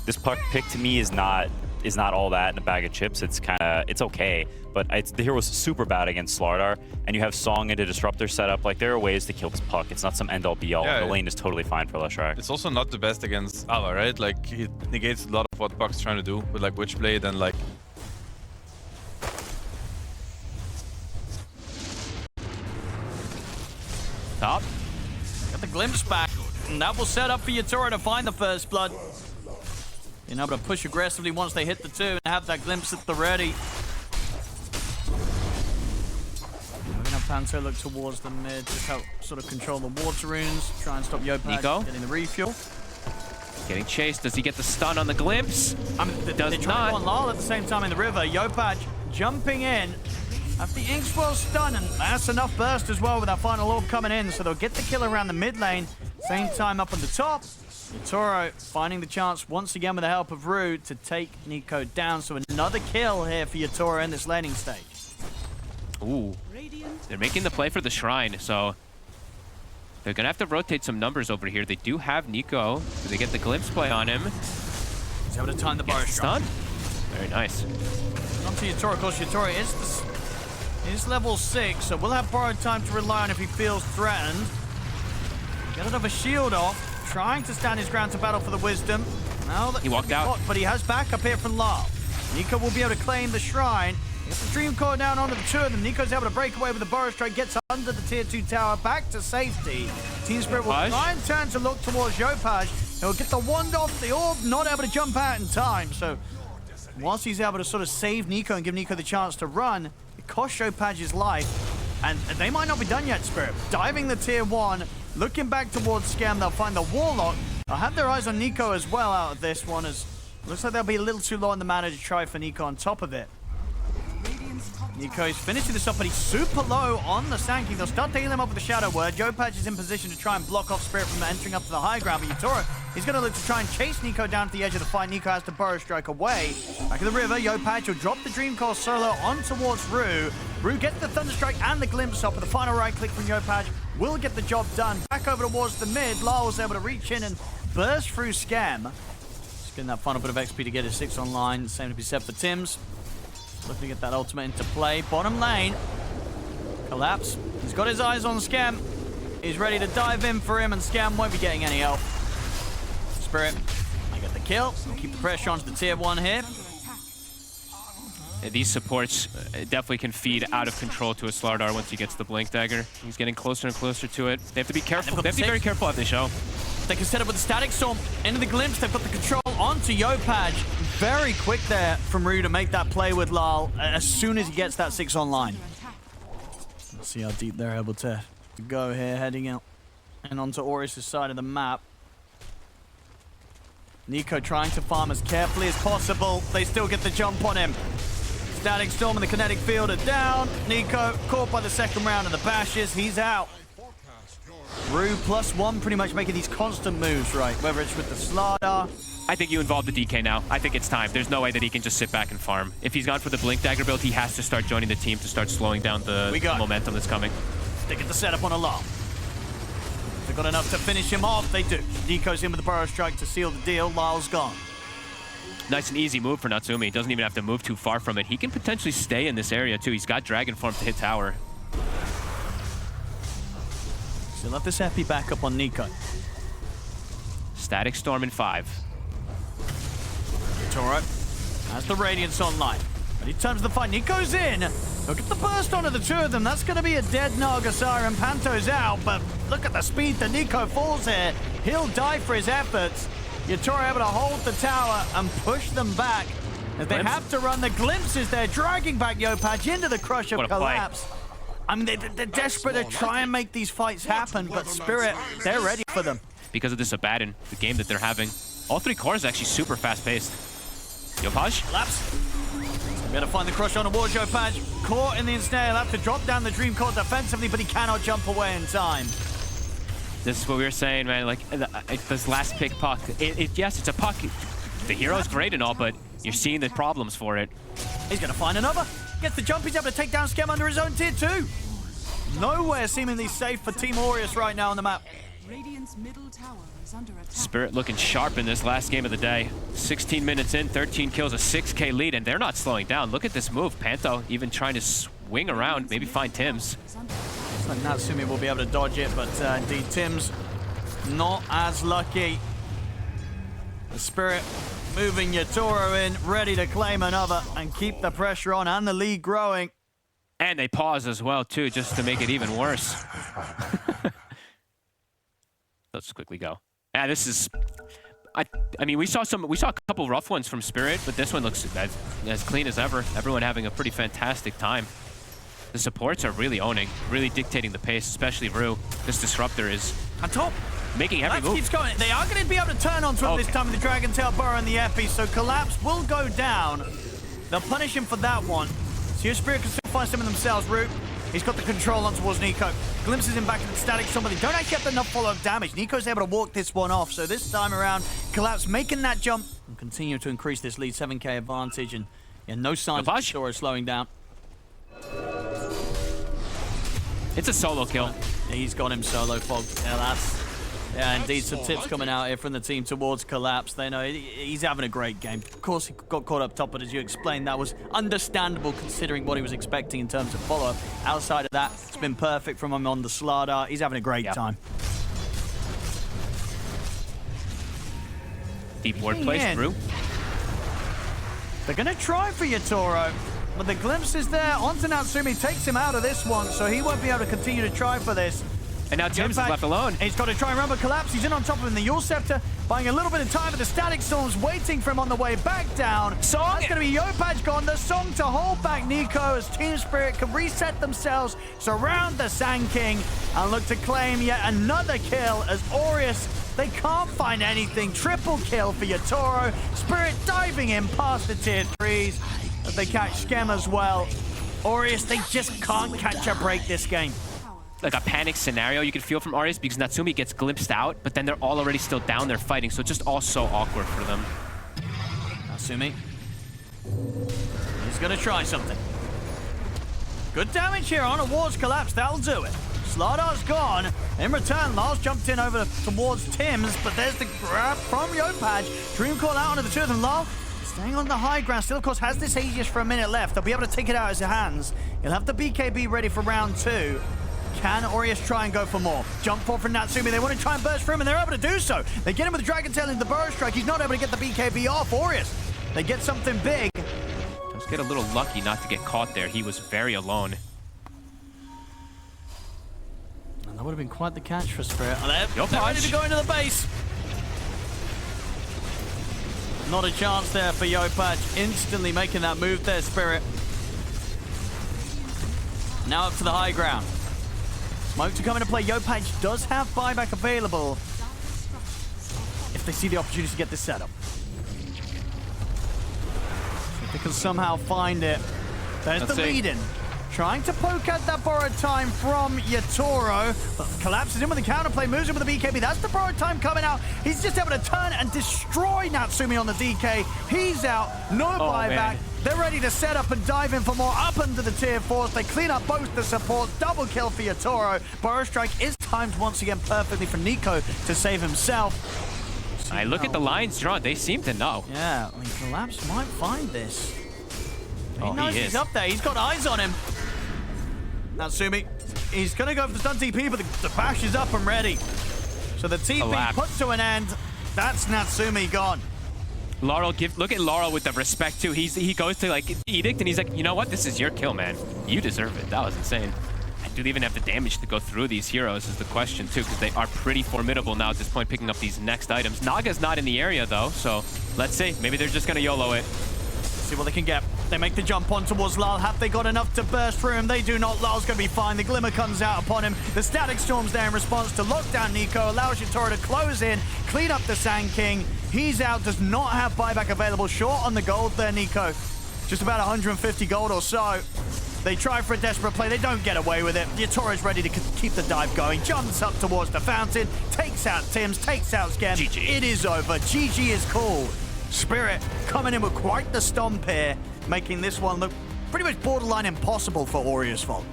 this puck pick to me is not all that in a bag of chips. It's okay, but the hero's super bad against Slardar, and you have Song into Disruptor setup. Like, there are ways to kill this puck. It's not some end-all be-all. Yeah, the lane is totally fine for Leshrac. It's also not the best against Ava, right? Like, he negates a lot of what Puck's trying to do with like Witchblade and like... Top. Got the glimpse back, and that will set up for Yatora to find the first blood. Being able to push aggressively once they hit the 2 and have that glimpse at the ready. We're gonna have Panto look towards the mid, just help sort of control the water runes, try and stop Yopaj Nico getting the refuel. Getting chased. Does he get the stun on the glimpse? I mean, they're trying to Lal at the same time in the river. Yopaj jumping in. After the Inkswell stun, and that's enough burst as well with that final orb coming in, so they'll get the kill around the mid lane. Same time up on the top. Toro finding the chance once again with the help of Rue to take Nico down. So another kill here for Yatora in this laning stage. Ooh, they're making the play for the Shrine, so they're gonna have to rotate some numbers over here. They do have Nico. Do they get the glimpse play on him? He's able to time the bar stun. Very nice. On to Yatora. Of course, Yatora is level 6, so we'll have borrowed time to rely on if he feels threatened. Get another shield off. Trying to stand his ground to battle for the wisdom. Now that he walked out, but he has backup here from Lal. Nico will be able to claim the shrine. He gets the Dream Core down onto the 2 of them. Nico's able to break away with the Burrow Strike, gets under the tier 2 tower, back to safety. Team Spirit will try and turn to look towards Yopaj. He'll get the wand off the orb, not able to jump out in time. So whilst he's able to sort of save Nico and give Nico the chance to run, it costs Yopaj's life. And they might not be done yet, Spirit. Diving the tier 1, looking back towards Scam, they'll find the Warlock. They'll have their eyes on Nico as well out of this one, as looks like they'll be a little too low on the mana to try for Nico on top of it. Nico is finishing this up, but he's super low on the Sand King. They'll start taking him up with the Shadow Word. Yopaj is in position to try and block off Spirit from entering up to the high ground, but Yatora, he's going to look to try and chase Nico down to the edge of the fight. Nico has to Burrow Strike away. Back in the river, Yopaj will drop the Dream Core solo on towards Rue. Rue gets the Thunder Strike and the Glimpse up, with the final right click from Yopaj will get the job done. Back over towards the mid, Lyle was able to reach in and burst through Scam. Just getting that final bit of XP to get his 6 online. Same to be said for Tim's. Looking to get that ultimate into play. Bottom lane. Collapse. He's got his eyes on Scam. He's ready to dive in for him, and Scam won't be getting any help. Spirit, I get the kill. We'll keep the pressure onto the tier 1 here. These supports definitely can feed out of control to a Slardar once he gets the Blink Dagger. He's getting closer and closer to it. They have to be careful. They have to be very careful at the show. They can set up with the Static Storm into the Glimpse. They've got the control onto Yopaj. Very quick there from Ryu to make that play with Lal as soon as he gets that 6 online. Let's see how deep they're able to go here, heading out and onto Aureus' side of the map. Nico trying to farm as carefully as possible. They still get the jump on him. Static Storm and the Kinetic Field are down. Nico caught by the second round of the bashes. He's out. Rue +1 pretty much making these constant moves, right? Whether it's with the Slardar. I think you involve the DK now. I think it's time. There's no way that he can just sit back and farm. If he's gone for the Blink Dagger build, he has to start joining the team to start slowing down the momentum that's coming. They get the setup on Alarm. They've got enough to finish him off. They do. Nico's in with the Burrow Strike to seal the deal. Lyle's gone. Nice and easy move for Natsumi. He doesn't even have to move too far from it. He can potentially stay in this area too. He's got Dragon Form to hit tower. Still have this Epi back up on Nico. Static Storm in 5. Toro has the Radiance online. But he turns the fight. Nico's in. Look at the burst onto the 2 of them. That's going to be a dead Nagasara, and Panto's out. But look at the speed that Nico falls here. He'll die for his efforts. Yatora able to hold the tower and push them back. As they have to run the Glimpses there, dragging back Yopaj into the crush of Collapse. I mean, they're desperate to try and make these fights happen, but Spirit, they're ready for them. Because of this Abaddon, the game that they're having. All 3 cores actually super fast-paced. Yopaj? Collapse. We gotta find the crush on towards Yopaj. Caught in the ensnare. He'll have to drop down the Dream Core defensively, but he cannot jump away in time. This is what we were saying, man. Like, this last pick puck. Yes, it's a puck. The hero's great and all, but you're seeing the problems for it. He's gonna find another. Gets the jump. He's able to take down Scam under his own tier 2. Nowhere seemingly safe for Team Aureus right now on the map. Radiant's middle tower Spirit looking sharp in this last game of the day. 16 minutes in, 13 kills, a 6K lead, and they're not slowing down. Look at this move. Panto even trying to swing around, maybe find Tims. Looks like Natsumi will be able to dodge it, but indeed Tims not as lucky. The Spirit moving Yatoro in, ready to claim another and keep the pressure on and the lead growing. And they pause as well, too, just to make it even worse. Let's quickly go. Yeah, this is... I mean, we saw a couple rough ones from Spirit, but this one looks as clean as ever. Everyone having a pretty fantastic time. The supports are really owning, really dictating the pace, especially Rue. This Disruptor is on top, making every move. Keeps going. They are going to be able to turn onto him this time with the Dragon Tail Burrow and the Epi, so Collapse will go down. They'll punish him for that one. So your Spirit can still find some of themselves. Rue, he's got the control on towards Nico. Glimpses him back into the static storm, but they don't actually have enough follow-up damage. Nico's able to walk this one off, so this time around, Collapse making that jump and continue to increase this lead, 7K advantage, and no signs of Sora slowing down. It's a solo kill. Yeah, he's got him solo fogged. Yeah, indeed, some tips coming out here from the team towards Collapse. They know he's having a great game. Of course, he got caught up top, but as you explained, that was understandable considering what he was expecting in terms of follow-up. Outside of that, it's been perfect from him on the Slardar. He's having a great time. Deep ward place, Rue. They're going to try for Yatoro, but the glimpse is there. Onto Natsumi, takes him out of this one, so he won't be able to continue to try for this. And now Tims is left alone. He's got to try and run, but Collapse. He's in on top of him. The Yule Scepter buying a little bit of time, but the Static Storm's waiting for him on the way back down. Song. That's going to be Yopaj gone. The Song to hold back Nico as Team Spirit can reset themselves, surround the Sand King, and look to claim yet another kill as Aureus. They can't find anything. Triple kill for Yatoro. Spirit diving in past the tier 3s as they catch Skem as well. Aureus, they just can't catch a break this game. Like a panic scenario you can feel from Aureus because Natsumi gets glimpsed out, but then they're all already still down there fighting, so it's just all so awkward for them. Natsumi. He's gonna try something. Good damage here on towards Collapse, that'll do it. Slardar's gone. In return, Lars jumped in over towards Tims, but there's the grab from Yopaj. Dream call out onto the two of them. Lars staying on the high ground, still of course has this Aegis for a minute left. They'll be able to take it out of his hands. He'll have the BKB ready for round 2. Can Aureus try and go for more? Jump forward from Natsumi. They want to try and burst through him, and they're able to do so. They get him with the Dragon Tail into the Burrow Strike. He's not able to get the BKB off. Aureus, they get something big. Just get a little lucky not to get caught there. He was very alone. And that would have been quite the catch for Spirit. They're ready to go into the base. Not a chance there for Yopaj. Instantly making that move there, Spirit. Now up to the high ground. Smoke to come into play. Yopaj does have buyback available if they see the opportunity to get this set up. If they can somehow find it. There's the lead-in. Trying to poke at that borrowed time from Yatoro, but collapses in with the counterplay, moves in with the BKB. That's the borrowed time coming out. He's just able to turn and destroy Natsumi on the DK. He's out, no buyback. Man. They're ready to set up and dive in for more up into the tier 4s. They clean up both the supports. Double kill for Yatoro. Burrow Strike is timed once again perfectly for Nico to save himself. I look at the lines drawn. They seem to know. Yeah, I mean, Collapse might find this. He knows he he's up there. He's got eyes on him. Natsumi, he's going to go for the stun TP, but the bash is up and ready. So the TP put to an end. That's Natsumi gone. Laurel, look at Laurel with the respect too. He goes to like Edict and he's like, you know what? This is your kill, man. You deserve it. That was insane. Do they even have the damage to go through these heroes is the question too, because they are pretty formidable now at this point, picking up these next items. Naga's not in the area though, so let's see. Maybe they're just going to YOLO it. See what they can get. They make the jump on towards Lal. Have they got enough to burst through him? They do not. Lal's going to be fine. The Glimmer comes out upon him. The Static Storm's there in response to lockdown Nico. Allows Yatoro to close in, clean up the Sand King. He's out. Does not have buyback available. Short on the gold there, Nico. Just about 150 gold or so. They try for a desperate play. They don't get away with it. Yatoro's ready to keep the dive going. Jumps up towards the fountain. Takes out Tims. Takes out Skem. GG. It is over. GG is called. Spirit coming in with quite the stomp here, making this one look pretty much borderline impossible for Aureus' fault.